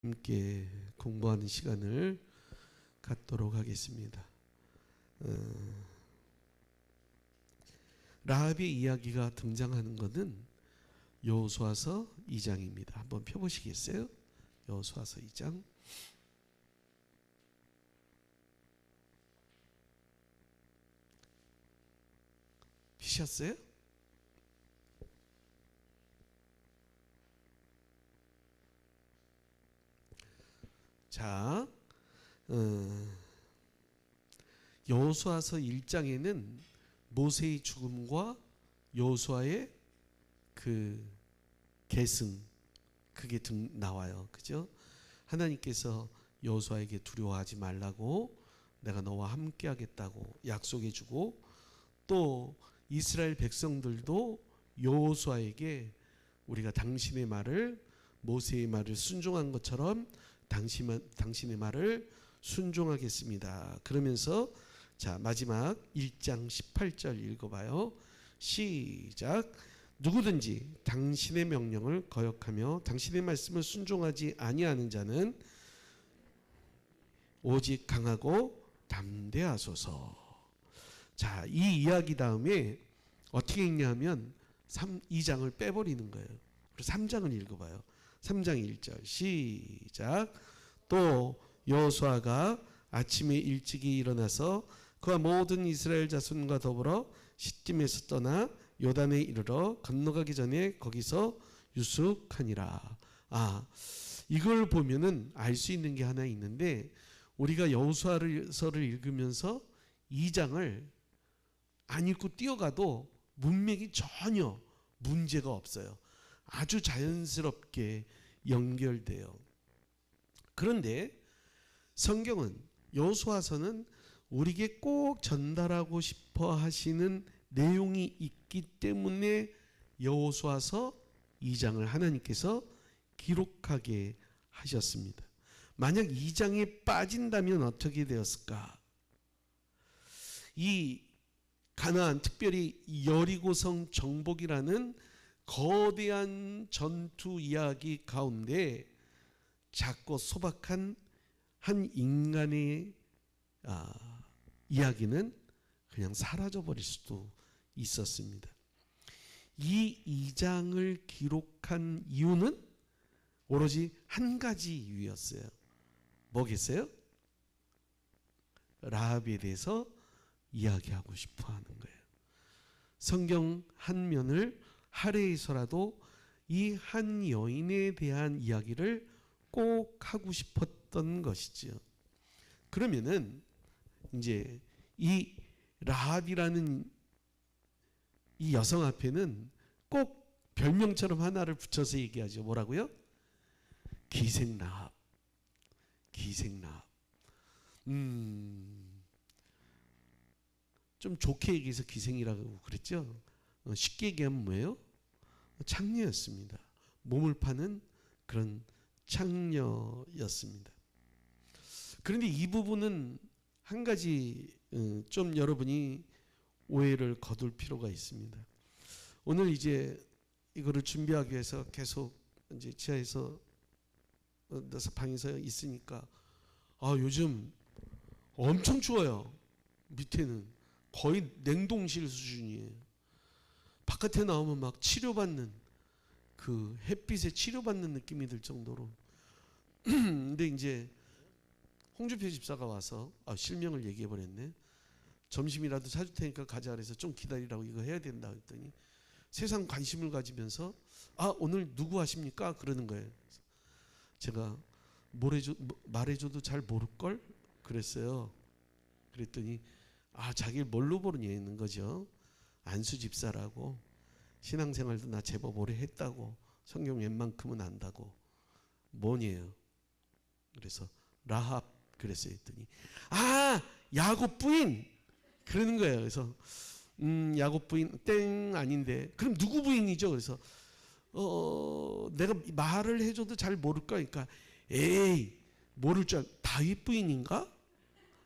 함께 공부하는 시간을 갖도록 하겠습니다. 라합의 이야기가 등장하는 것은 여호수아서 2장입니다. 한번 펴보시겠어요? 여호수아서 2장. 피셨어요? 자, 여호수아서 1장에는 모세의 죽음과 여호수아의 그 계승, 그게 나와요. 그죠? 하나님께서 여호수아에게 두려워하지 말라고, 내가 너와 함께 하겠다고 약속해 주고, 또 이스라엘 백성들도 여호수아에게 우리가 당신의 말을, 모세의 말을 순종한 것처럼 당신의 말을 순종하겠습니다. 그러면서 자, 마지막 1장 18절 읽어봐요. 시작. 누구든지 당신의 명령을 거역하며 당신의 말씀을 순종하지 아니하는 자는 오직 강하고 담대하소서. 자, 이 이야기 다음에 어떻게 읽냐면 2장을 빼버리는 거예요. 그래서 3장을 읽어봐요. 3장 1절 시작. 또 여호수아가 아침에 일찍이 일어나서 그와 모든 이스라엘 자손과 더불어 시딤에서 떠나 요단에 이르러 건너가기 전에 거기서 유숙하니라. 이걸 보면은 알 수 있는 게 하나 있는데, 우리가 여호수아서를 읽으면서 2장을 안 읽고 뛰어가도 문맥이 전혀 문제가 없어요. 아주 자연스럽게 연결돼요. 그런데 성경은, 여호수아서는 우리에게 꼭 전달하고 싶어 하시는 내용이 있기 때문에 여호수아서 2장을 하나님께서 기록하게 하셨습니다. 만약 2장에 빠진다면 어떻게 되었을까? 이 가나안, 특별히 여리고성 정복이라는 거대한 전투 이야기 가운데 작고 소박한 한 인간의 이야기는 그냥 사라져버릴 수도 있었습니다. 이 2장을 기록한 이유는 오로지 한 가지 이유였어요. 뭐겠어요? 라합에 대해서 이야기하고 싶어 하는 거예요. 성경 한 면을 할애해서라도 이 한 여인에 대한 이야기를 꼭 하고 싶었던 것이죠. 그러면은 이제 이 라합이라는 이 여성 앞에는 꼭 별명처럼 하나를 붙여서 얘기하죠. 뭐라고요? 기생라합. 기생라합. 좀 좋게 얘기해서 기생이라고 그랬죠. 쉽게 얘기하면 뭐예요? 창녀였습니다. 몸을 파는 그런 창녀였습니다. 그런데 이 부분은 한 가지 좀 여러분이 오해를 거둘 필요가 있습니다. 오늘 이제 이거를 준비하기 위해서 계속 이제 지하에서 방에서 있으니까 요즘 엄청 추워요. 밑에는 거의 냉동실 수준이에요. 바깥에 나오면 막 치료받는, 그 햇빛에 치료받는 느낌이 들 정도로. 근데 이제 홍준표 집사가 와서 실명을 얘기해 버렸네. 점심이라도 사줄 테니까 가자 그래서 좀 기다리라고, 이거 해야 된다 했더니 세상 관심을 가지면서 오늘 누구 하십니까? 그러는 거예요. 제가 말해줘도 잘 모를걸? 그랬어요. 그랬더니 자기를 뭘로 모르냐는 거죠. 안수 집사라고. 신앙생활도 나 제법 오래 했다고. 성경 웬만큼은 안다고. 뭐니에요? 그래서 라합 그랬어요. 했더니 야곱 부인 그러는 거예요. 그래서 야곱 부인 땡 아닌데 그럼 누구 부인이죠? 그래서 내가 말을 해줘도 잘 모를까? 그러니까 에이 모를 줄 다윗 부인인가?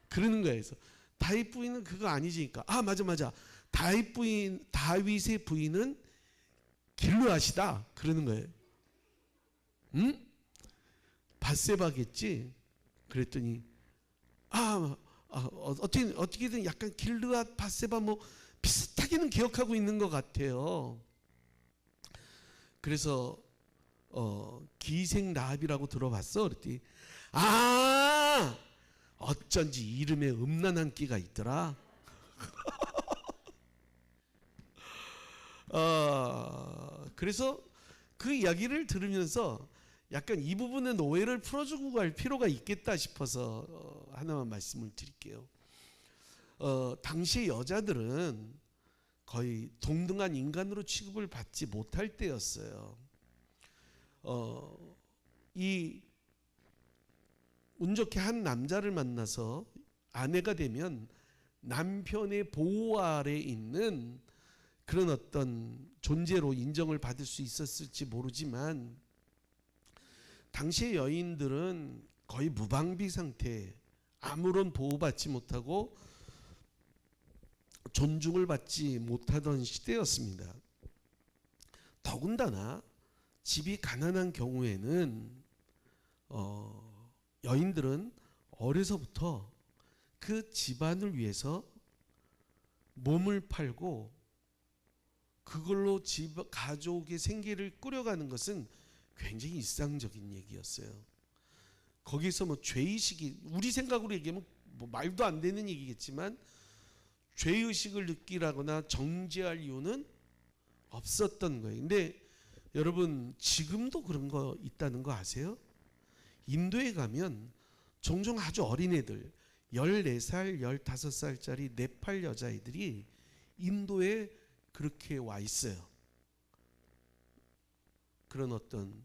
그러는 거예요. 그래서 다윗 부인은 그거 아니지. 그러니까 맞아. 다윗의 부인은 길르앗이다. 그러는 거예요. 응? 밧세바겠지. 그랬더니 어떻게든 약간 길르앗 밧세바 뭐 비슷하게는 기억하고 있는 것 같아요. 그래서 기생 라합이라고 들어봤어? 그랬더니 어쩐지 이름에 음란한 끼가 있더라. 그래서 그 이야기를 들으면서 약간 이 부분은 오해를 풀어주고 갈 필요가 있겠다 싶어서 하나만 말씀을 드릴게요. 당시 여자들은 거의 동등한 인간으로 취급을 받지 못할 때였어요. 이 운 좋게 한 남자를 만나서 아내가 되면 남편의 보호 아래 있는 그런 어떤 존재로 인정을 받을 수 있었을지 모르지만 당시의 여인들은 거의 무방비 상태, 아무런 보호받지 못하고 존중을 받지 못하던 시대였습니다. 더군다나 집이 가난한 경우에는 여인들은 어려서부터 그 집안을 위해서 몸을 팔고 그걸로 가족의 생계를 꾸려가는 것은 굉장히 일상적인 얘기였어요. 거기서 뭐 죄의식이, 우리 생각으로 얘기하면 뭐 말도 안 되는 얘기겠지만 죄의식을 느끼라거나 정죄할 이유는 없었던 거예요. 근데 여러분 지금도 그런 거 있다는 거 아세요? 인도에 가면 종종 아주 어린 애들 14살, 15살짜리 네팔 여자애들이 인도에 그렇게 와 있어요. 그런 어떤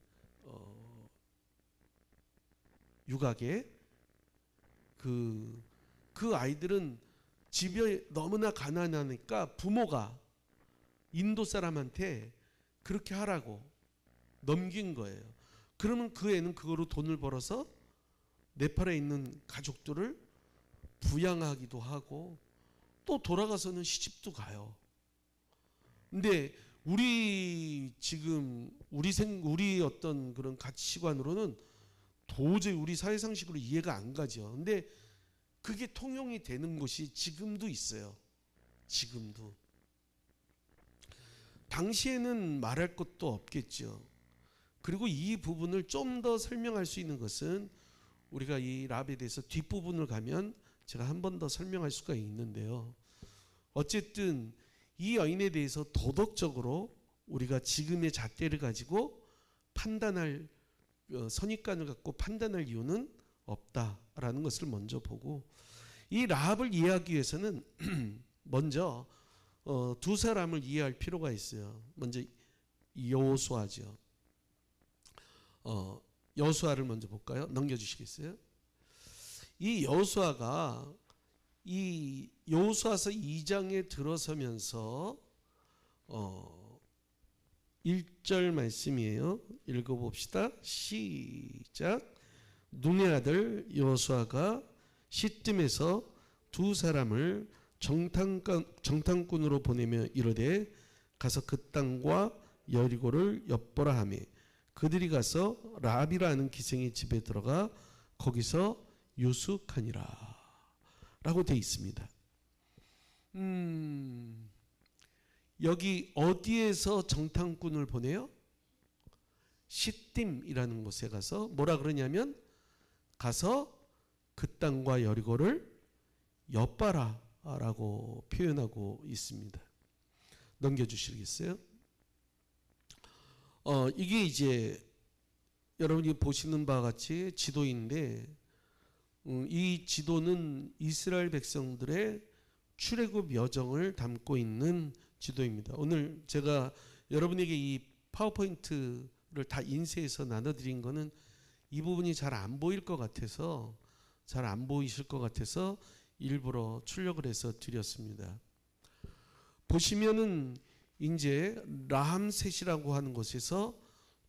유각에 그 아이들은 집이 너무나 가난하니까 부모가 인도 사람한테 그렇게 하라고 넘긴 거예요. 그러면 그 애는 그거로 돈을 벌어서 네팔에 있는 가족들을 부양하기도 하고 또 돌아가서는 시집도 가요. 근데 우리 지금 우리 어떤 그런 가치관으로는 도저히 우리 사회 상식으로 이해가 안 가죠. 근데 그게 통용이 되는 곳이 지금도 있어요. 지금도. 당시에는 말할 것도 없겠죠. 그리고 이 부분을 좀 더 설명할 수 있는 것은 우리가 이 라합에 대해서 뒷부분을 가면 제가 한 번 더 설명할 수가 있는데요. 어쨌든 이 여인에 대해서 도덕적으로 우리가 지금의 잣대를 가지고 판단할 선입관을 갖고 판단할 이유는 없다라는 것을 먼저 보고, 이 라합을 이해하기 위해서는 먼저 두 사람을 이해할 필요가 있어요. 먼저 여호수아죠. 여호수아를 먼저 볼까요? 넘겨주시겠어요? 이 여호수아가 이 여호수아서 2장에 들어서면서 1절 말씀이에요. 읽어봅시다. 시작. 눈의 아들 여호수아가 시딤에서 두 사람을 정탐꾼으로 보내며 이르되 가서 그 땅과 여리고를 엿보라 하며 그들이 가서 라합이라 하는 기생의 집에 들어가 거기서 유숙하니라 라고 되어 있습니다. 여기 어디에서 정탐꾼을 보내요? 시딤이라는 곳에 가서 뭐라 그러냐면 가서 그 땅과 여리고를 엿봐라 라고 표현하고 있습니다. 넘겨주시겠어요? 이게 이제 여러분이 보시는 바와 같이 지도인데 이 지도는 이스라엘 백성들의 출애굽 여정을 담고 있는 지도입니다. 오늘 제가 여러분에게 이 파워포인트를 다 인쇄해서 나눠드린 거는 이 부분이 잘 안 보일 것 같아서 잘 안 보이실 것 같아서 일부러 출력을 해서 드렸습니다. 보시면은 이제 라함셋이라고 하는 곳에서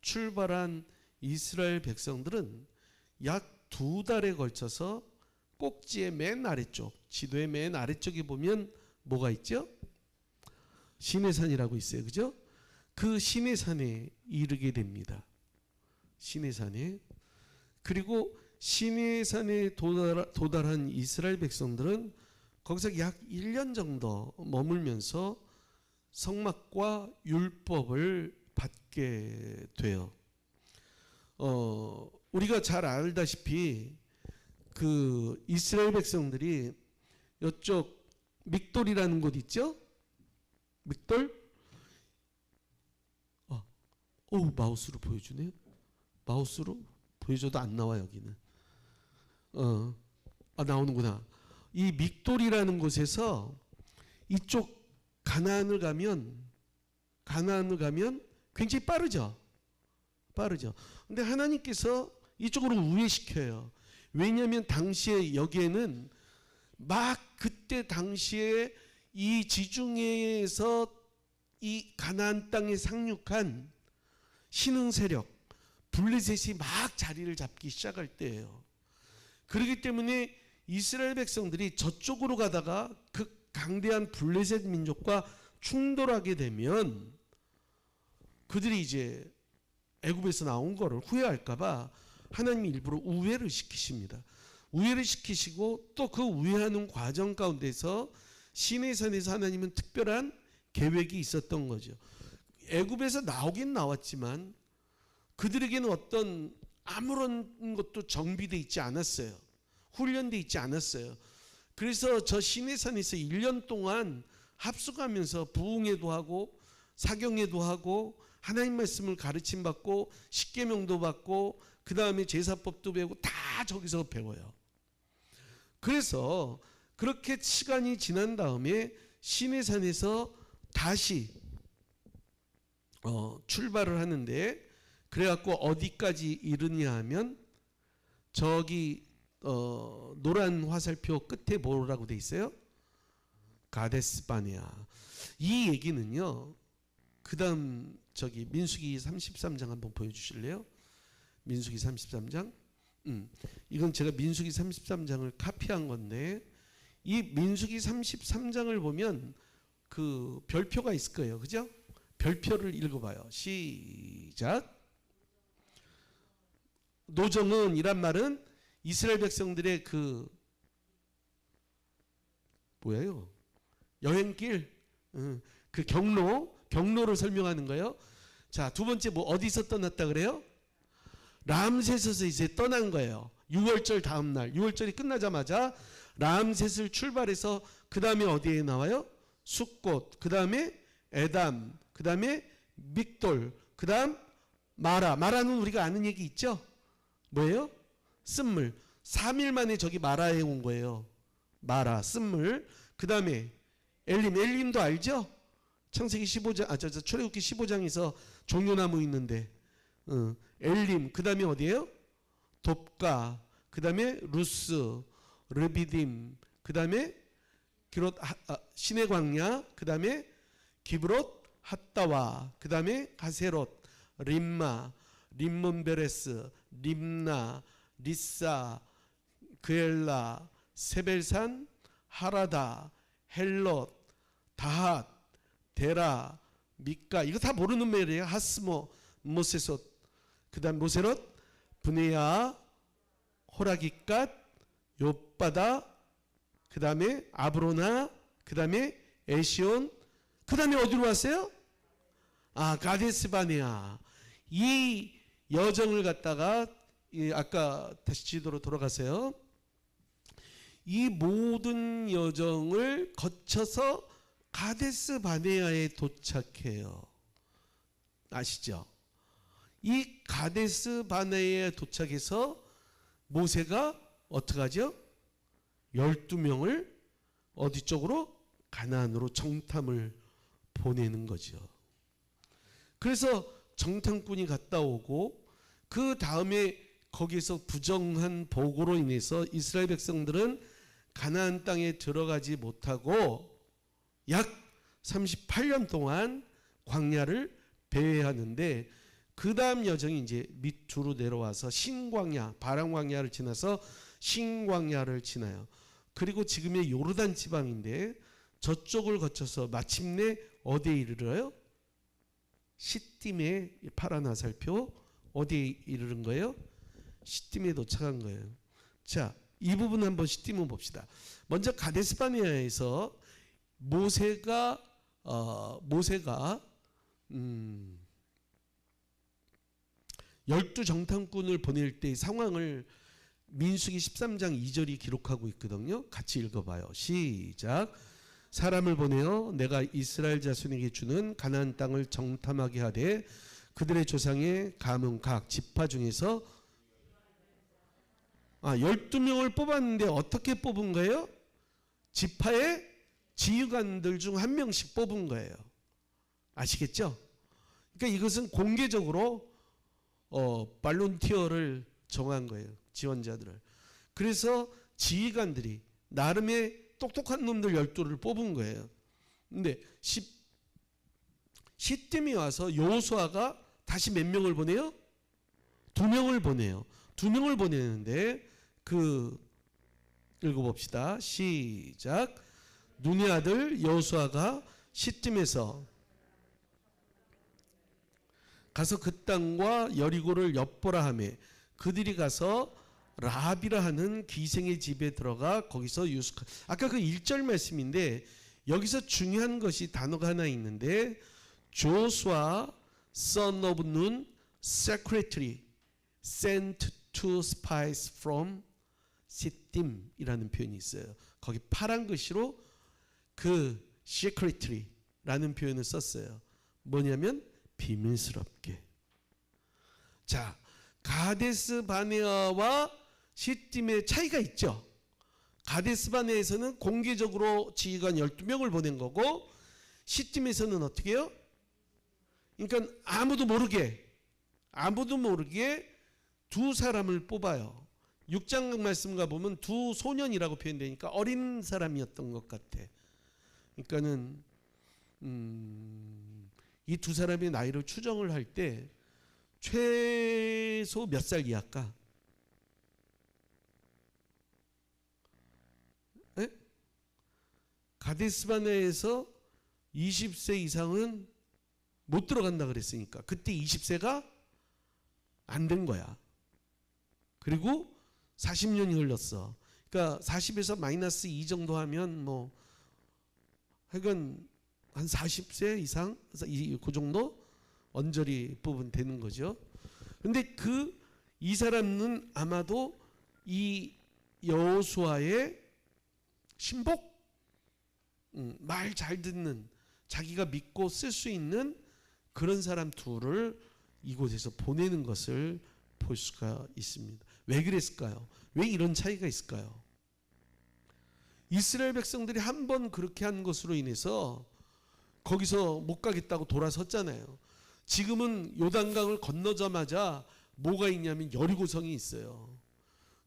출발한 이스라엘 백성들은 약 2달에 걸쳐서 꼭지의 맨 아래쪽, 지도의 맨 아래쪽에 보면 뭐가 있죠? 시내산이라고 있어요. 그죠? 그 시내산에 이르게 됩니다. 시내산에. 그리고 시내산에 도달한 이스라엘 백성들은 거기서 약 1년 정도 머물면서 성막과 율법을 받게 돼요. 우리가 잘 알다시피 그 이스라엘 백성들이 이쪽 믹돌이라는 곳 있죠? 믹돌? 마우스로 보여주네요. 마우스로 보여줘도 안 나와 여기는. 나오는구나. 이 믹돌이라는 곳에서 이쪽 가나안을 가면 굉장히 빠르죠. 근데 하나님께서 이쪽으로 우회시켜요. 왜냐하면 당시에 여기에는 막 그때 당시에 이 지중해에서 이 가나안 땅에 상륙한 신흥 세력 블레셋이 막 자리를 잡기 시작할 때예요. 그렇기 때문에 이스라엘 백성들이 저쪽으로 가다가 그 강대한 블레셋 민족과 충돌하게 되면 그들이 이제 애굽에서 나온 거를 후회할까봐 하나님이 일부러 우회를 시키십니다. 우회를 시키시고 또 그 우회하는 과정 가운데서 시내산에서 하나님은 특별한 계획이 있었던 거죠. 애굽에서 나오긴 나왔지만 그들에게는 어떤 아무런 것도 정비되어 있지 않았어요. 훈련되어 있지 않았어요. 그래서 저 시내산에서 1년 동안 합숙하면서 부흥회도 하고 사경회도 하고 하나님 말씀을 가르침 받고 십계명도 받고 그 다음에 제사법도 배우고 다 저기서 배워요. 그래서 그렇게 시간이 지난 다음에 시내산에서 다시 출발을 하는데 그래갖고 어디까지 이르냐 하면 저기 노란 화살표 끝에 뭐라고 돼 있어요? 가데스 바네아. 이 얘기는요. 그 다음 저기 민수기 33장 한번 보여주실래요? 민수기 33장. 이건 제가 민수기 33장을 카피한 건데 이 민수기 33장을 보면 그 별표가 있을 거예요. 그죠? 별표를 읽어봐요. 시작. 노정은 이란 말은 이스라엘 백성들의 그 뭐예요? 여행길, 그 경로를 설명하는 거예요. 자, 두 번째 뭐 어디서 떠났다 그래요? 람셋에서 이제 떠난 거예요. 6월절 다음 날, 6월절이 끝나자마자 람셋을 출발해서 그 다음에 어디에 나와요? 숫꽃, 그 다음에 에담, 그 다음에 믹돌, 그 다음 마라는 우리가 아는 얘기 있죠? 뭐예요? 쓴물. 3일 만에 저기 마라에 온 거예요. 마라, 쓴물. 그 다음에 엘림도 알죠? 창세기 15장, 출애굽기 15장에서 종려나무 있는데, 엘림. 그 다음에 어디예요? 돕가. 그 다음에 루스, 르비딤. 그 다음에 기롯 신의 광야. 그 다음에 기브롯 핫다와. 그 다음에 가세롯, 림마, 림몬베레스, 림나, 리사, 그엘라, 세벨산, 하라다, 헬롯, 다핫, 데라, 미카. 이거 다 모르는 말이에요. 하스모, 모세솥, 그 다음 모세롯, 브네야, 호라기갓, 욥바다, 그 다음에 아브로나, 그 다음에 에시온, 그 다음에 어디로 왔어요? 가데스바네아. 이 여정을 갖다가 아까 다시 지도로 돌아가세요. 이 모든 여정을 거쳐서 가데스 바네아에 도착해요. 아시죠? 이 가데스 바네아에 도착해서 모세가 어떻게 하죠? 12명을 어디 쪽으로? 가나안으로 정탐을 보내는 거죠. 그래서 정탐꾼이 갔다 오고 그 다음에 거기서 부정한 보고로 인해서 이스라엘 백성들은 가나안 땅에 들어가지 못하고 약 38년 동안 광야를 배회하는데 그 다음 여정이 이제 밑으로 내려와서 신광야, 바람광야를 지나서 신광야를 지나요. 그리고 지금의 요르단 지방인데 저쪽을 거쳐서 마침내 어디에 이르러요? 시딤의 파란 화살표 어디에 이르는 거예요? 시딤에 도착한 거예요. 자, 이 부분 한번 시딤을 봅시다. 먼저 가데스바네아에서 모세가 열두 정탐꾼을 보낼 때의 상황을 민수기 13장 2절이 기록하고 있거든요. 같이 읽어봐요. 시작. 사람을 보내어 내가 이스라엘 자손에게 주는 가나안 땅을 정탐하게 하되 그들의 조상의 가문 각 지파 중에서 12명을 뽑았는데 어떻게 뽑은 거예요? 지파의 지휘관들 중 한 명씩 뽑은 거예요. 아시겠죠? 그러니까 이것은 공개적으로 발론티어를 정한 거예요. 지원자들을. 그래서 지휘관들이 나름의 똑똑한 놈들 12를 뽑은 거예요. 근데 시딤이 와서 여호수아가 다시 몇 명을 보내요? 2명을 보내요. 2명을 보내는데 읽어봅시다. 시작. 눈의 아들 여호수아가 시딤에서 가서 그 땅과 여리고를 엿보라 하며 그들이 가서 라합이라 하는 기생의 집에 들어가 거기서 아까 그 1절 말씀인데 여기서 중요한 것이 단어가 하나 있는데 조수아 son of Nun secretary sent two spies from 시딤이라는 표현이 있어요. 거기 파란 글씨로 그 secretary라는 표현을 썼어요. 뭐냐면 비밀스럽게. 자, 가데스 바네아와 시딤의 차이가 있죠. 가데스 바네아에서는 공개적으로 지휘관 12명을 보낸 거고 시딤에서는 어떻게 해요? 그러니까 아무도 모르게 두 사람을 뽑아요. 6장 말씀가 보면 두 소년이라고 표현되니까 어린 사람이었던 것 같아. 그러니까는 이 두 사람의 나이를 추정을 할 때 최소 몇 살 이하일까? 가데스바네아에서 20세 이상은 못 들어간다 그랬으니까 그때 20세가 안 된 거야. 그리고 40년이 흘렀어. 그러니까 40에서 마이너스 2 정도 하면 뭐 하여간 한 40세 이상 그 정도 언저리 뽑으면 되는 거죠. 근데 이 사람은 아마도 이 여호수아의 신복, 말 잘 듣는, 자기가 믿고 쓸 수 있는 그런 사람 둘을 이곳에서 보내는 것을 볼 수가 있습니다. 왜 그랬을까요? 왜 이런 차이가 있을까요? 이스라엘 백성들이 한 번 그렇게 한 것으로 인해서 거기서 못 가겠다고 돌아섰잖아요. 지금은 요단강을 건너자마자 뭐가 있냐면 여리고성이 있어요.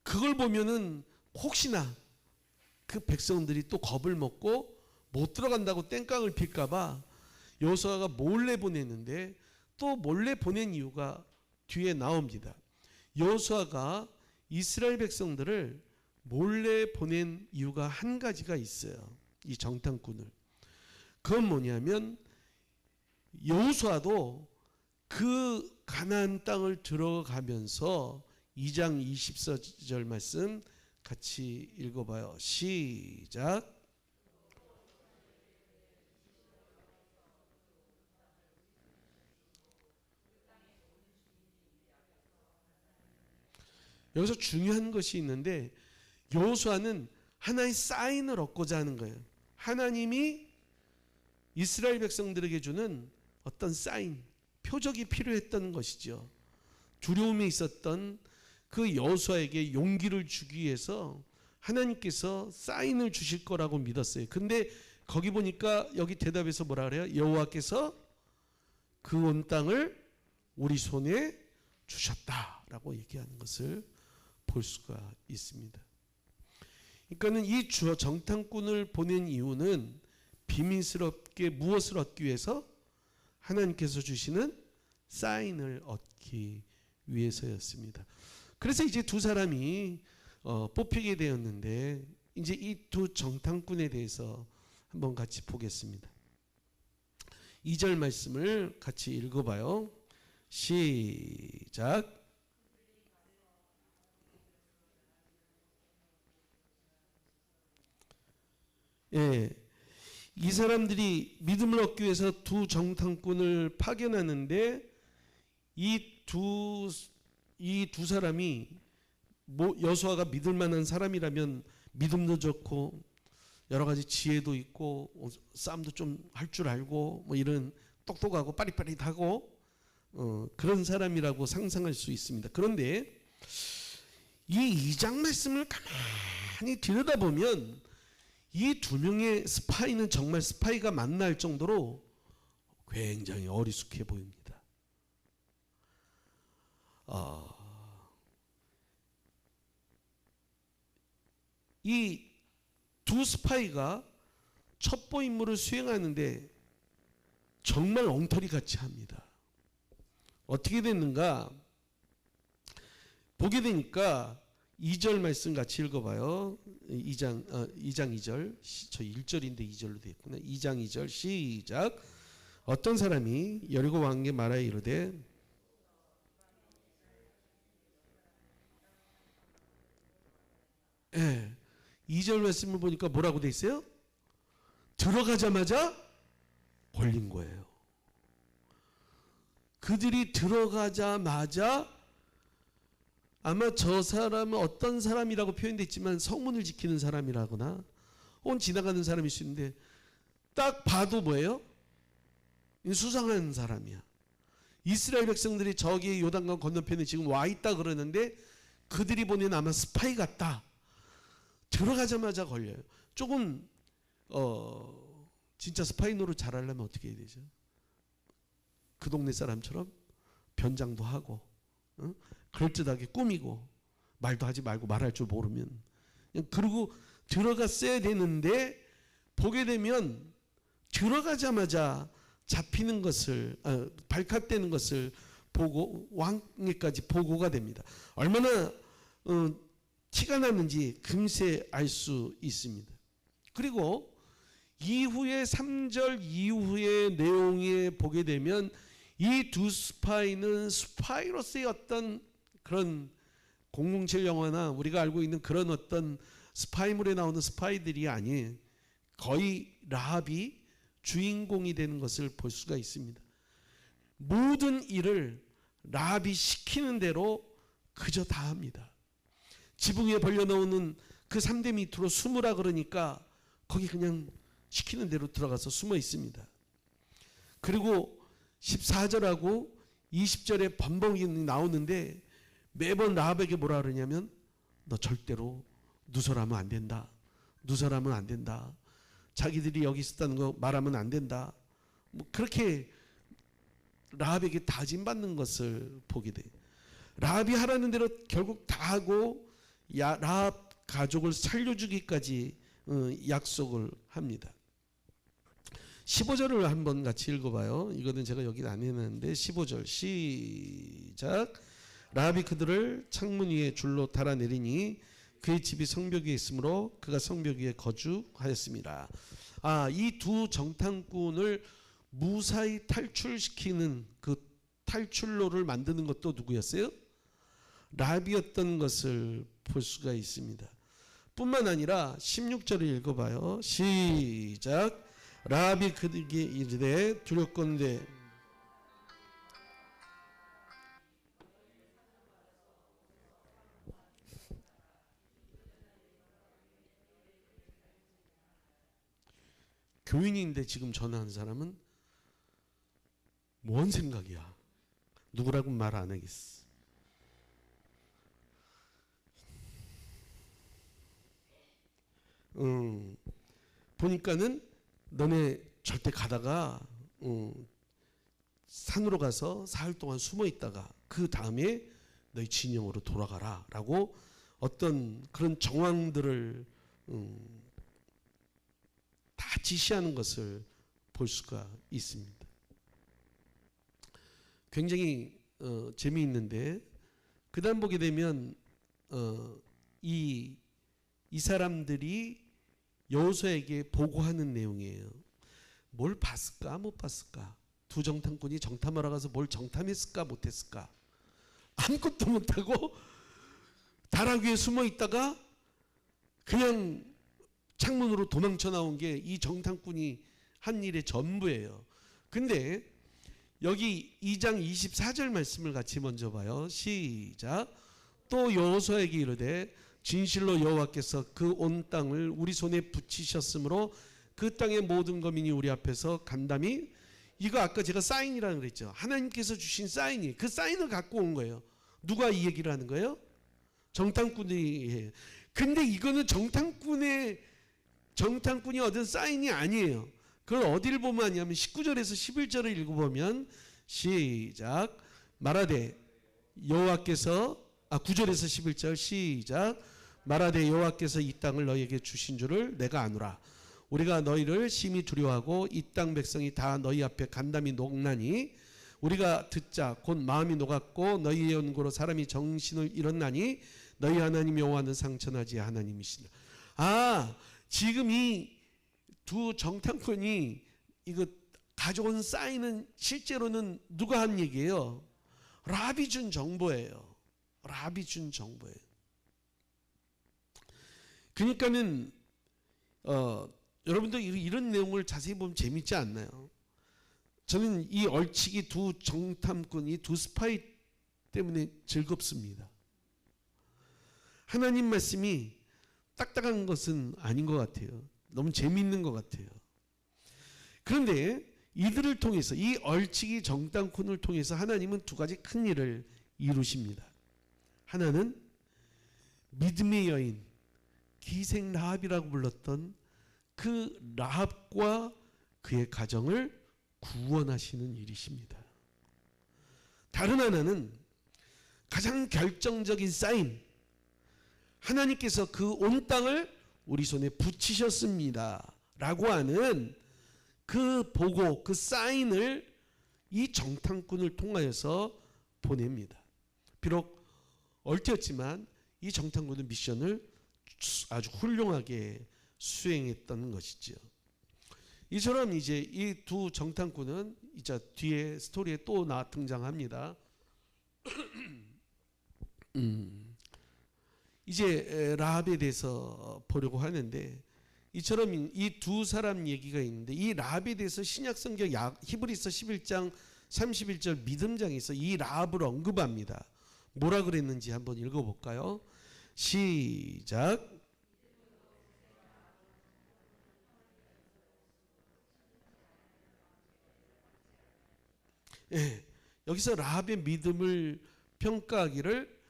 그걸 보면은 혹시나 그 백성들이 또 겁을 먹고 못 들어간다고 땡깡을 필까봐 여호수아가 몰래 보냈는데 또 몰래 보낸 이유가 뒤에 나옵니다. 여호수아가 이스라엘 백성들을 몰래 보낸 이유가 한 가지가 있어요. 이 정탐꾼을. 그건 뭐냐면 여호수아도 그 가나안 땅을 들어가면서 2장 24절 말씀 같이 읽어봐요. 시작. 여기서 중요한 것이 있는데 여호수아는 하나의 사인을 얻고자 하는 거예요. 하나님이 이스라엘 백성들에게 주는 어떤 사인, 표적이 필요했던 것이죠. 두려움에 있었던 그 여호수아에게 용기를 주기 위해서 하나님께서 사인을 주실 거라고 믿었어요. 근데 거기 보니까 여기 대답에서 뭐라 그래요? 여호와께서 그 온 땅을 우리 손에 주셨다라고 얘기하는 것을 볼 수가 있습니다. 그러니까는 이 정탐꾼을 보낸 이유는 비밀스럽게 무엇을 얻기 위해서? 하나님께서 주시는 사인을 얻기 위해서였습니다. 그래서 이제 두 사람이 뽑히게 되었는데 이제 이 두 정탐꾼에 대해서 한번 같이 보겠습니다. 2절 말씀을 같이 읽어봐요. 시작. 예, 이 사람들이 믿음을 얻기 위해서 두 정탐꾼을 파견하는데 이 두 사람이 여호수아가 믿을 만한 사람이라면 믿음도 좋고 여러 가지 지혜도 있고 싸움도 좀 할 줄 알고 뭐 이런 똑똑하고 빠릿빠릿하고 그런 사람이라고 상상할 수 있습니다. 그런데 이 2장 말씀을 가만히 들여다보면 이 두 명의 스파이는 정말 스파이가 만날 정도로 굉장히 어리숙해 보입니다. 이 두 스파이가 첩보 임무를 수행하는데 정말 엉터리 같이 합니다. 어떻게 됐는가? 보게 되니까 2절 말씀 같이 읽어봐요. 2장 2절. 저 1절인데 2절로 되어 있구나. 2장 2절 시작. 어떤 사람이 여리고 왕에게 말하여 이르되 예, 2절 말씀을 보니까 뭐라고 돼 있어요? 들어가자마자 걸린 거예요. 그들이 들어가자마자 아마 저 사람은 어떤 사람이라고 표현되어 있지만 성문을 지키는 사람이라거나 혹은 지나가는 사람일 수 있는데 딱 봐도 뭐예요? 수상한 사람이야. 이스라엘 백성들이 저기 요단강 건너편에 지금 와 있다 그러는데 그들이 보낸 아마 스파이 같다. 들어가자마자 걸려요. 조금 진짜 스파이 노릇 잘하려면 어떻게 해야 되죠? 그 동네 사람처럼 변장도 하고 그럴듯하게 꾸미고 말도 하지 말고 말할 줄 모르면 그리고 들어갔어야 되는데 보게 되면 들어가자마자 잡히는 것을 발칵되는 것을 보고 왕에까지 보고가 됩니다. 얼마나 티가 나는지 금세 알 수 있습니다. 그리고 이후에 3절 이후의 내용에 보게 되면 이 두 스파이는 스파이로서의 어떤 그런 007 영화나 우리가 알고 있는 그런 어떤 스파이물에 나오는 스파이들이 아닌 거의 라합이 주인공이 되는 것을 볼 수가 있습니다. 모든 일을 라합이 시키는 대로 그저 다 합니다. 지붕 위에 벌려놓는 그 3대 밑으로 숨으라 그러니까 거기 그냥 시키는 대로 들어가서 숨어 있습니다. 그리고 14절하고 20절에 번복이 나오는데 매번 라합에게 뭐라 그러냐면 너 절대로 누설하면 안 된다. 누설하면 안 된다. 자기들이 여기 있었다는 거 말하면 안 된다. 뭐 그렇게 라합에게 다짐받는 것을 보게 돼요. 라합이 하라는 대로 결국 다 하고 라합 가족을 살려주기까지 약속을 합니다. 15절을 한번 같이 읽어봐요. 이거는 제가 여기 안 해놨는데 15절 시작. 라합이 그들을 창문 위에 줄로 달아내리니 그의 집이 성벽 위에 있으므로 그가 성벽 위에 거주하였습니다. 이 두 정탐꾼을 무사히 탈출시키는 그 탈출로를 만드는 것도 누구였어요? 라합이었던 것을 볼 수가 있습니다. 뿐만 아니라 16절을 읽어봐요. 시작. 라합이 그들에게 이르되 두렵건대 교인인데 지금 전화한 사람은 뭔 생각이야? 누구라고 말 안 하겠어. 보니까는 너네 절대 가다가 산으로 가서 사흘 동안 숨어 있다가 그 다음에 너희 진영으로 돌아가라 라고 어떤 그런 정황들을 다 지시하는 것을 볼 수가 있습니다. 굉장히 재미있는데 그 다음 보게 되면 이 사람들이 여호수아에게 보고하는 내용이에요. 뭘 봤을까 못 봤을까? 두 정탐꾼이 정탐하러 가서 뭘 정탐했을까 못했을까? 아무것도 못하고 다락 위에 숨어 있다가 그냥 창문으로 도망쳐 나온 게 이 정탐꾼이 한 일의 전부예요. 근데 여기 2장 24절 말씀을 같이 먼저 봐요. 시작. 또 여호수아에게 이르되 진실로 여호와께서 그 온 땅을 우리 손에 붙이셨으므로 그 땅의 모든 거민이 우리 앞에서 간담이, 이거 아까 제가 사인이라고 그랬죠. 하나님께서 주신 사인이, 그 사인을 갖고 온 거예요. 누가 이 얘기를 하는 거예요? 정탐꾼이 해요. 근데 이거는 정탐꾼이 얻은 사인이 아니에요. 그걸 어디를 보면 하냐면 19절에서 11절을 읽어보면 시작. 말하되 여호와께서 9절에서 11절 시작. 말하되 여호와께서 이 땅을 너희에게 주신 줄을 내가 아노라. 우리가 너희를 심히 두려워하고 이 땅 백성이 다 너희 앞에 간담이 녹나니 우리가 듣자 곧 마음이 녹았고 너희의 연고로 사람이 정신을 잃었나니 너희 하나님 여호와는 상천하지 하나님이시다. 지금 이 두 정탐꾼이 이거 가져온 사인은 실제로는 누가 한 얘기예요? 라합이 준 정보예요. 라합이 준 정보예요. 그러니까는 여러분들 이런 내용을 자세히 보면 재밌지 않나요? 저는 이 얼치기 두 정탐꾼, 이 두 스파이 때문에 즐겁습니다. 하나님 말씀이 딱딱한 것은 아닌 것 같아요. 너무 재미있는 것 같아요. 그런데 이들을 통해서, 이 얼치기 정탐꾼을 통해서 하나님은 두 가지 큰 일을 이루십니다. 하나는 믿음의 여인, 기생 라합이라고 불렀던 그 라합과 그의 가정을 구원하시는 일이십니다. 다른 하나는 가장 결정적인 사인, 하나님께서 그 온 땅을 우리 손에 붙이셨습니다 라고 하는 그 보고, 그 사인을 이 정탐꾼을 통하여서 보냅니다. 비록 얼티었지만 이 정탐꾼은 미션을 아주 훌륭하게 수행했던 것이죠. 이처럼 이제 이 두 정탐꾼은 이제 뒤에 스토리에 또 등장합니다. 이제 라합에 대해서 보려고 하는데, 이처럼 이 두 사람 얘기가 있는데, 이 라합에 대해서 신약성경 히브리서 11장 31절 믿음장에서 이 라합을 언급합니다. 뭐라 그랬는지 한번 읽어볼까요? 시작. 여기서 라합의 믿음을 평가하기를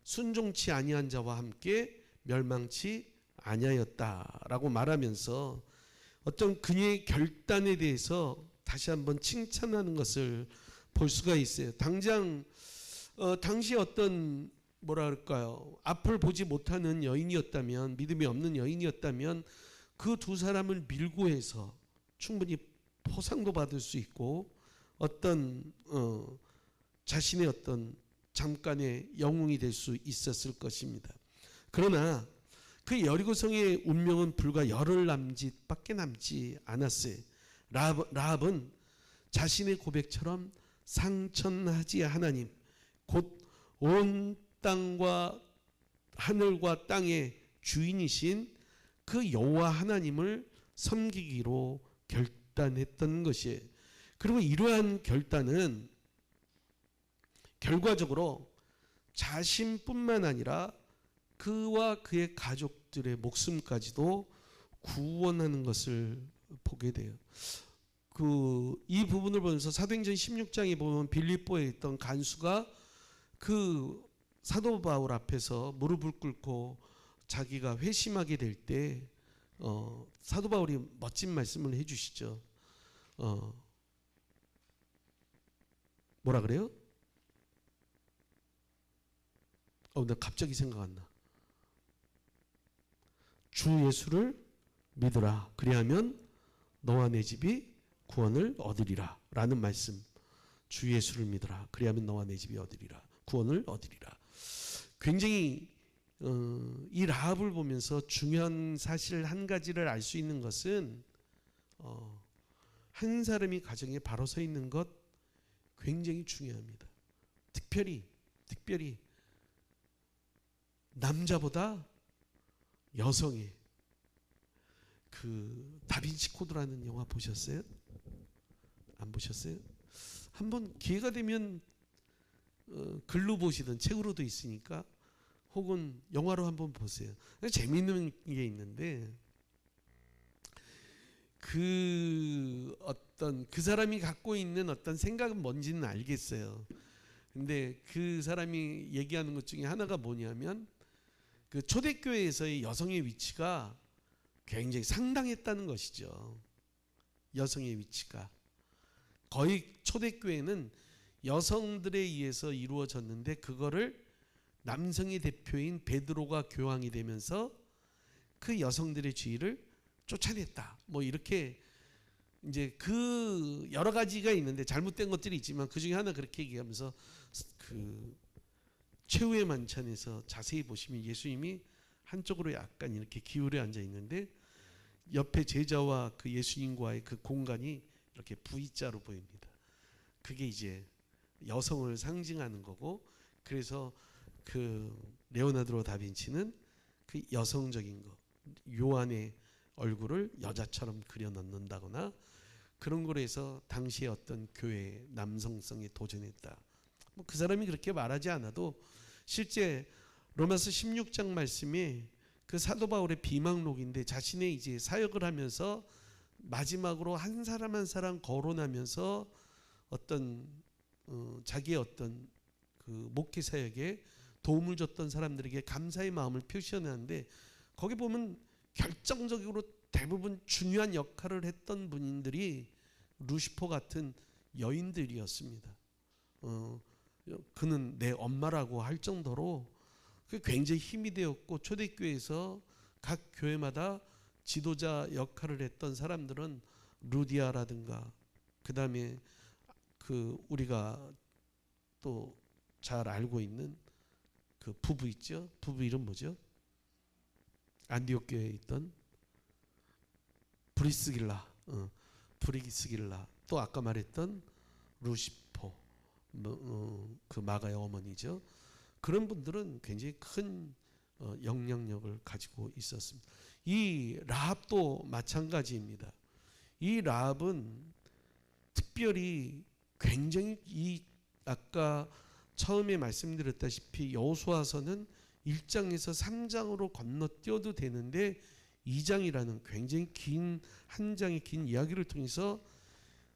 순종치 아니한 자와 함께 멸망치 아니하였다라고 말하면서 어떤 그의 결단에 대해서 다시 한번 칭찬하는 것을 볼 수가 있어요. 당시 어떤 앞을 보지 못하는 여인이었다면, 믿음이 없는 여인이었다면 그 두 사람을 밀고 해서 충분히 포상도 받을 수 있고 어떤 자신의 어떤 잠깐의 영웅이 될 수 있었을 것입니다. 그러나 그 여리고성의 운명은 불과 열흘 남짓밖에 남지 않았어요. 라합은 자신의 고백처럼 상천하지 하나님, 곧 온 땅과 하늘과 땅의 주인이신 그 여호와 하나님을 섬기기로 결단했던 것이에요. 그리고 이러한 결단은 결과적으로 자신뿐만 아니라 그와 그의 가족들의 목숨까지도 구원하는 것을 보게 돼요. 이 부분을 보면서 사도행전 16장에 보면 빌립보에 있던 간수가 그 사도 바울 앞에서 무릎을 꿇고 자기가 회심하게 될 때 사도 바울이 멋진 말씀을 해주시죠. 뭐라 그래요? 나 갑자기 생각 안 나. 주 예수를 믿으라. 그리하면 너와 내 집이 구원을 얻으리라. 라는 말씀. 주 예수를 믿으라. 그리하면 너와 내 집이 얻으리라. 구원을 얻으리라. 굉장히 이 라합을 보면서 중요한 사실 한 가지를 알 수 있는 것은 한 사람이 가정에 바로 서 있는 것 굉장히 중요합니다. 특별히 남자보다 여성의 그 다빈치 코드라는 영화 보셨어요? 안 보셨어요? 한번 기회가 되면 글로 보시든 책으로도 있으니까 혹은 영화로 한번 보세요. 재미있는 게 있는데 그 어떤 그 사람이 갖고 있는 어떤 생각은 뭔지는 알겠어요. 근데 그 사람이 얘기하는 것 중에 하나가 뭐냐면 그 초대교회에서의 여성의 위치가 굉장히 상당했다는 것이죠. 여성의 위치가 거의 초대교회는 여성들에 의해서 이루어졌는데 그거를 남성의 대표인 베드로가 교황이 되면서 그 여성들의 지위를 쫓아냈다. 뭐 이렇게 이제 그 여러 가지가 있는데 잘못된 것들이 있지만 그 중에 하나 그렇게 얘기하면서 그 최후의 만찬에서 자세히 보시면 예수님이 한쪽으로 약간 이렇게 기울여 앉아 있는데 옆에 제자와 그 예수님과의 그 공간이 이렇게 V자로 보입니다. 그게 이제 여성을 상징하는 거고 그래서 그 레오나르도 다빈치는 그 여성적인 거 요한의 얼굴을 여자처럼 그려 넣는다거나 그런 거로 해서 당시의 어떤 교회의 남성성에 도전했다. 뭐 그 사람이 그렇게 말하지 않아도 실제 로마서 16장 말씀에 그 사도 바울의 비망록인데 자신의 이제 사역을 하면서 마지막으로 한 사람 한 사람 거론하면서 어떤 자기의 어떤 그 목회 사역에 도움을 줬던 사람들에게 감사의 마음을 표시하는데 거기 보면 결정적으로 대부분 중요한 역할을 했던 분들이 루시퍼 같은 여인들이었습니다. 그는 내 엄마라고 할 정도로 굉장히 힘이 되었고 초대교회에서 각 교회마다 지도자 역할을 했던 사람들은 루디아라든가 그 다음에 그 우리가 또 잘 알고 있는 그 부부 있죠? 부부 이름 뭐죠? 안디옥 교회에 있던 브리스길라 또 아까 말했던 루시포 그 마가의 어머니죠. 그런 분들은 굉장히 큰 영향력을 가지고 있었습니다. 이 라합도 마찬가지입니다. 이 라합은 특별히 굉장히 이 아까 처음에 말씀드렸다시피 여호수아서는 1장에서 3장으로 건너뛰어도 되는데 2장이라는 굉장히 긴 한 장의 긴 이야기를 통해서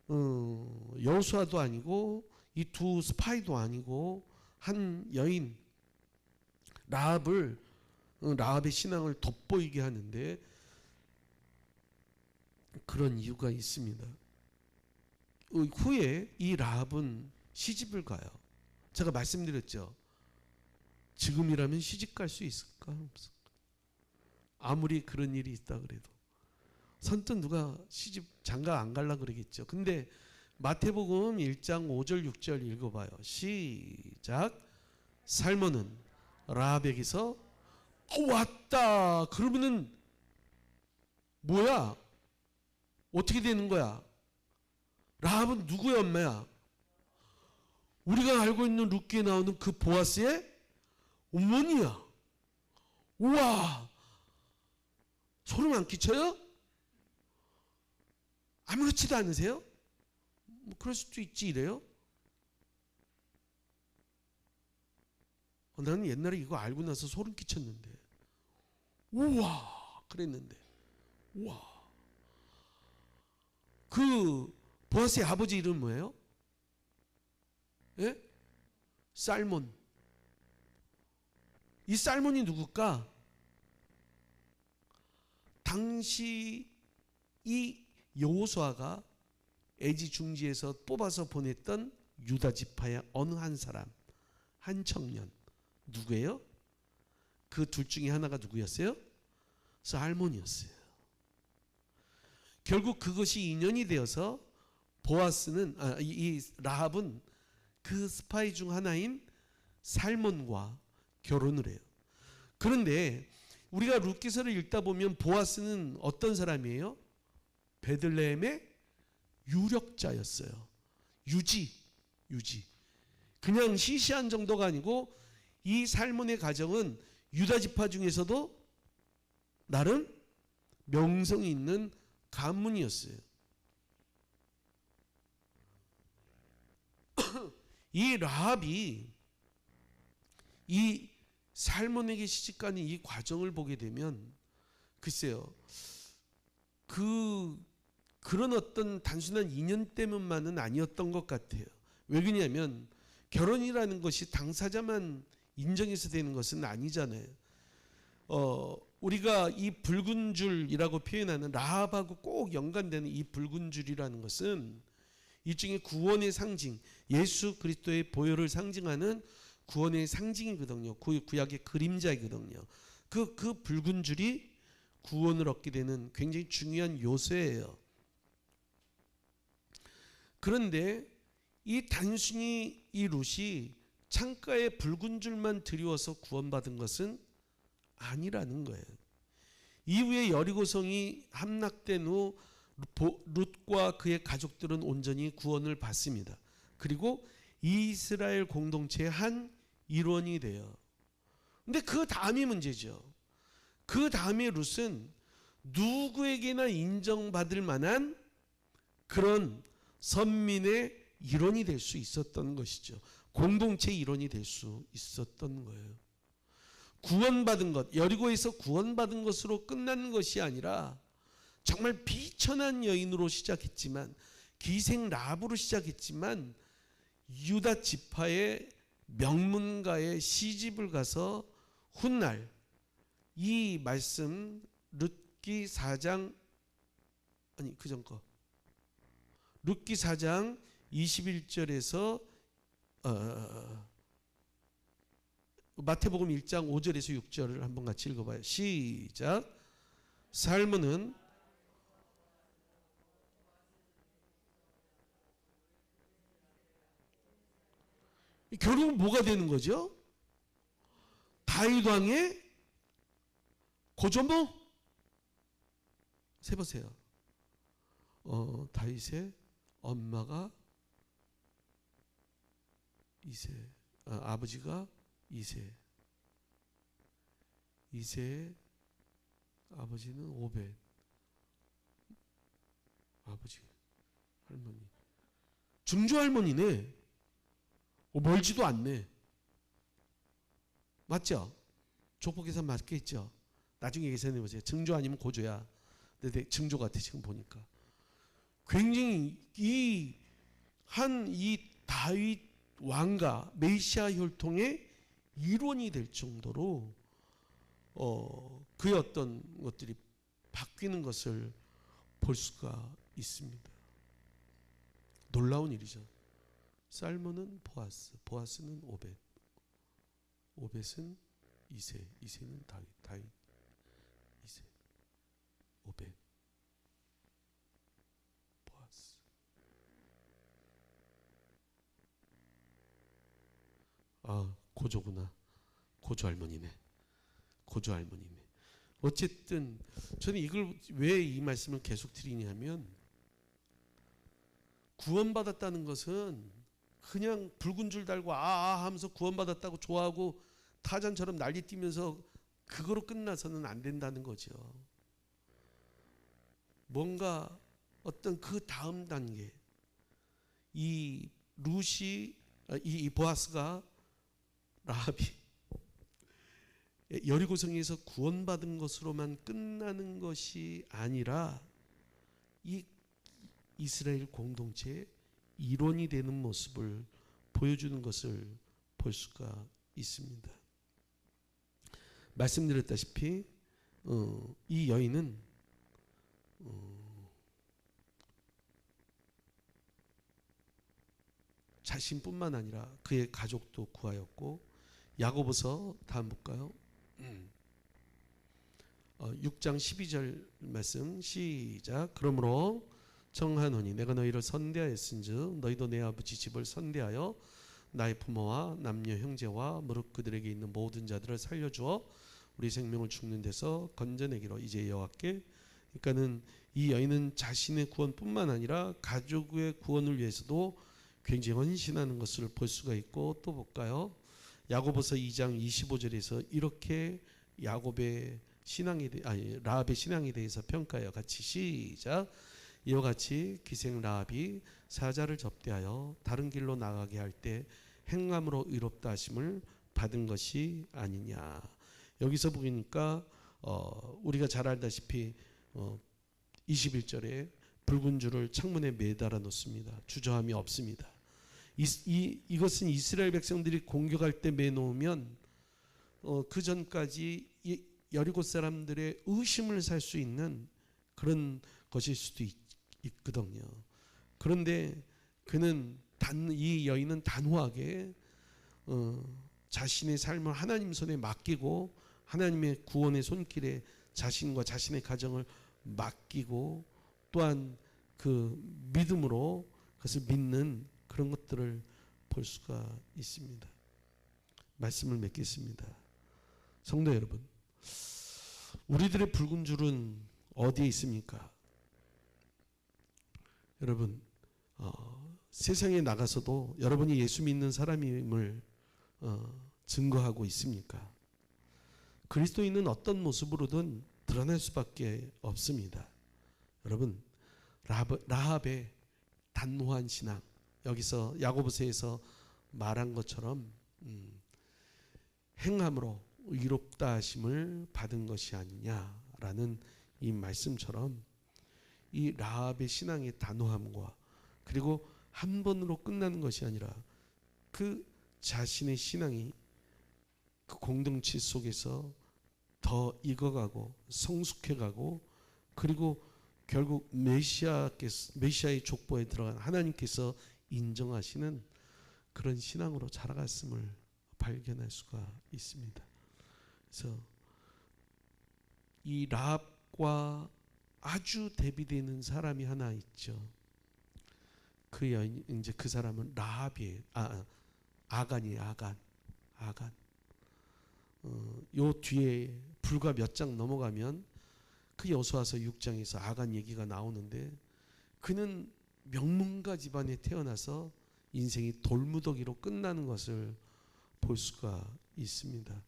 여호수아도 아니고 이 두 스파이도 아니고 한 여인 라합의 신앙을 돋보이게 하는데 그런 이유가 있습니다. 후에 이 라합은 시집을 가요. 제가 말씀드렸죠. 지금이라면 시집 갈 수 있을까? 아무리 그런 일이 있다 그래도 선뜻 누가 시집 장가 안 갈라 그러겠죠. 근데 마태복음 1장 5절 6절 읽어봐요. 시작. 살몬은 라합에게서 왔다. 그러면은 뭐야? 어떻게 되는 거야? 라합은 누구의 엄마야? 우리가 알고 있는 룻기에 나오는 그 보아스의 어머니야. 우와, 소름 안 끼쳐요? 아무렇지도 않으세요? 뭐 그럴 수도 있지 이래요? 나는 옛날에 이거 알고 나서 소름 끼쳤는데 우와 그랬는데 우와. 그 보아스의 아버지 이름 뭐예요? 예? 살몬. 이 살몬이 누굴까? 당시 이 여호수아가 애지중지에서 뽑아서 보냈던 유다 지파의 어느 한 사람, 한 청년. 누구예요? 그 둘 중에 하나가 누구였어요? 살몬이었어요. 결국 그것이 인연이 되어서 보아스는 이 라합은 그 스파이 중 하나인 살몬과 결혼을 해요. 그런데 우리가 룻기서를 읽다 보면 보아스는 어떤 사람이에요? 베들레헴의 유력자였어요. 유지. 그냥 시시한 정도가 아니고 이 살몬의 가정은 유다 지파 중에서도 나름 명성이 있는 가문이었어요. 이 라합이 이 살몬에게 시집가는 이 과정을 보게 되면 글쎄요, 그런 어떤 단순한 인연 때문만은 아니었던 것 같아요. 왜 그러냐면 결혼이라는 것이 당사자만 인정해서 되는 것은 아니잖아요. 우리가 이 붉은 줄이라고 표현하는 라합하고 꼭 연관되는 이 붉은 줄이라는 것은 일종의 구원의 상징, 예수 그리스도의 보혈을 상징하는 구원의 상징이거든요. 구약의 그림자이거든요. 그 붉은 줄이 구원을 얻게 되는 굉장히 중요한 요소예요. 그런데 이 단순히 이 룻이 창가에 붉은 줄만 드리워서 구원받은 것은 아니라는 거예요. 이후에 여리고성이 함락된 후 룻과 그의 가족들은 온전히 구원을 받습니다. 그리고 이스라엘 공동체의 한 일원이 돼요. 근데 그 다음이 문제죠. 그 다음에 룻은 누구에게나 인정받을 만한 그런 선민의 일원이 될 수 있었던 것이죠. 공동체의 일원이 될 수 있었던 거예요. 구원받은 것, 여리고에서 구원받은 것으로 끝나는 것이 아니라 정말 비천한 여인으로 시작했지만, 기생 라합으로 시작했지만 유다 지파의 명문가의 시집을 가서 훗날 이 말씀 룻기 4장 아니 그전 거 룻기 4장 21절에서 마태복음 1장 5절에서 6절을 한번 같이 읽어봐요. 시작. 살몬은 결국은 뭐가 되는 거죠? 다윗 왕의 고조모? 세보세요. 다윗의 엄마가 이세, 아버지가 이세, 이세의 아버지는 오벳, 아버지 할머니, 증조 할머니네. 멀지도 않네. 맞죠? 족보 계산 맞겠죠? 나중에 계산해 보세요. 증조 아니면 고조야. 근데 증조 같아 지금 보니까. 굉장히 이 다윗 왕가 메시아 혈통의 일원이 될 정도로 그의 어떤 것들이 바뀌는 것을 볼 수가 있습니다. 놀라운 일이죠. 살몬은 보아스, 보아스는 오벳, 오벳은 이세, 이세는 다윗, 다윗, 이세, 오벳, 보아스. 고조구나. 고조 할머니네. 고조 할머니네. 어쨌든 저는 이걸 왜 이 말씀을 계속 드리냐면, 구원받았다는 것은 그냥 붉은 줄 달고 하면서 구원받았다고 좋아하고 타잔처럼 난리 뛰면서 그거로 끝나서는 안 된다는 거죠. 뭔가 어떤 그 다음 단계, 이 룻이 이 보아스가 라합이 여리고성에서 구원받은 것으로만 끝나는 것이 아니라 이 이스라엘 공동체의 일원이 되는 모습을 보여주는 것을 볼 수가 있습니다. 말씀드렸다시피 이 여인은 자신뿐만 아니라 그의 가족도 구하였고, 야고보서 다음 볼까요? 6장 12절 말씀 시작. 그러므로 청하노니 내가 너희를 선대하였은즉 너희도 내 아버지 집을 선대하여 나의 부모와 남녀 형제와 무릇 그들에게 있는 모든 자들을 살려주어 우리 생명을 죽는 데서 건져내기로 이제 여호와께. 그러니까는 이 여인은 자신의 구원뿐만 아니라 가족의 구원을 위해서도 굉장히 헌신하는 것을 볼 수가 있고, 또 볼까요? 야고보서 2장 25절에서 이렇게 야곱의 라합의 신앙에 대해서 평가하여 같이 시작. 이와 같이 기생 라합이 사자를 접대하여 다른 길로 나가게 할 때 행함으로 의롭다 하심을 받은 것이 아니냐. 여기서 보니까 우리가 잘 알다시피 21절에 붉은 줄을 창문에 매달아 놓습니다. 주저함이 없습니다. 이것은 이스라엘 백성들이 공격할 때 매놓으면 그 전까지 여리고 사람들의 의심을 살 수 있는 그런 것일 수도 있거든요. 그런데 이 여인은 단호하게 자신의 삶을 하나님 손에 맡기고 하나님의 구원의 손길에 자신과 자신의 가정을 맡기고 또한 그 믿음으로 그것을 믿는 그런 것들을 볼 수가 있습니다. 말씀을 맺겠습니다. 성도 여러분, 우리들의 붉은 줄은 어디에 있습니까? 여러분, 세상에 나가서도 여러분이 예수 믿는 사람임을 증거하고 있습니까? 그리스도인은 어떤 모습으로든 드러날 수밖에 없습니다. 여러분, 라합의 단호한 신앙, 여기서 야고보서에서 말한 것처럼 행함으로 의롭다 하심을 받은 것이 아니냐라는 이 말씀처럼 이 라합의 신앙의 단호함과 그리고 한 번으로 끝나는 것이 아니라 그 자신의 신앙이 그 공동체 속에서 더 익어가고 성숙해가고 그리고 결국 메시아의 족보에 들어간 하나님께서 인정하시는 그런 신앙으로 자라갔음을 발견할 수가 있습니다. 그래서 이 라합과 아주 대비되는 사람이 하나 있죠. 그 여인, 이제 그 사람은 라합이에요. 아간이에요. 아간. 요 뒤에 불과 몇 장 넘어가면 그 여호수아서 6장에서 아간 얘기가 나오는데 그는 명문가 집안에 태어나서 인생이 돌무더기로 끝나는 것을 볼 수가 있습니다.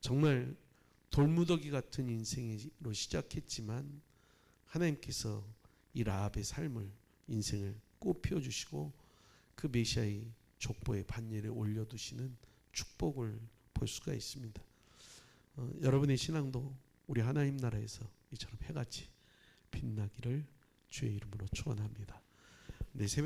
정말 돌무더기 같은 인생으로 시작했지만 하나님께서 이 라합의 삶을 인생을 꽃피워 주시고 그 메시아의 족보의 반열에 올려두시는 축복을 볼 수가 있습니다. 여러분의 신앙도 우리 하나님 나라에서 이처럼 해같이 빛나기를 주의 이름으로 축원합니다. 네, 새벽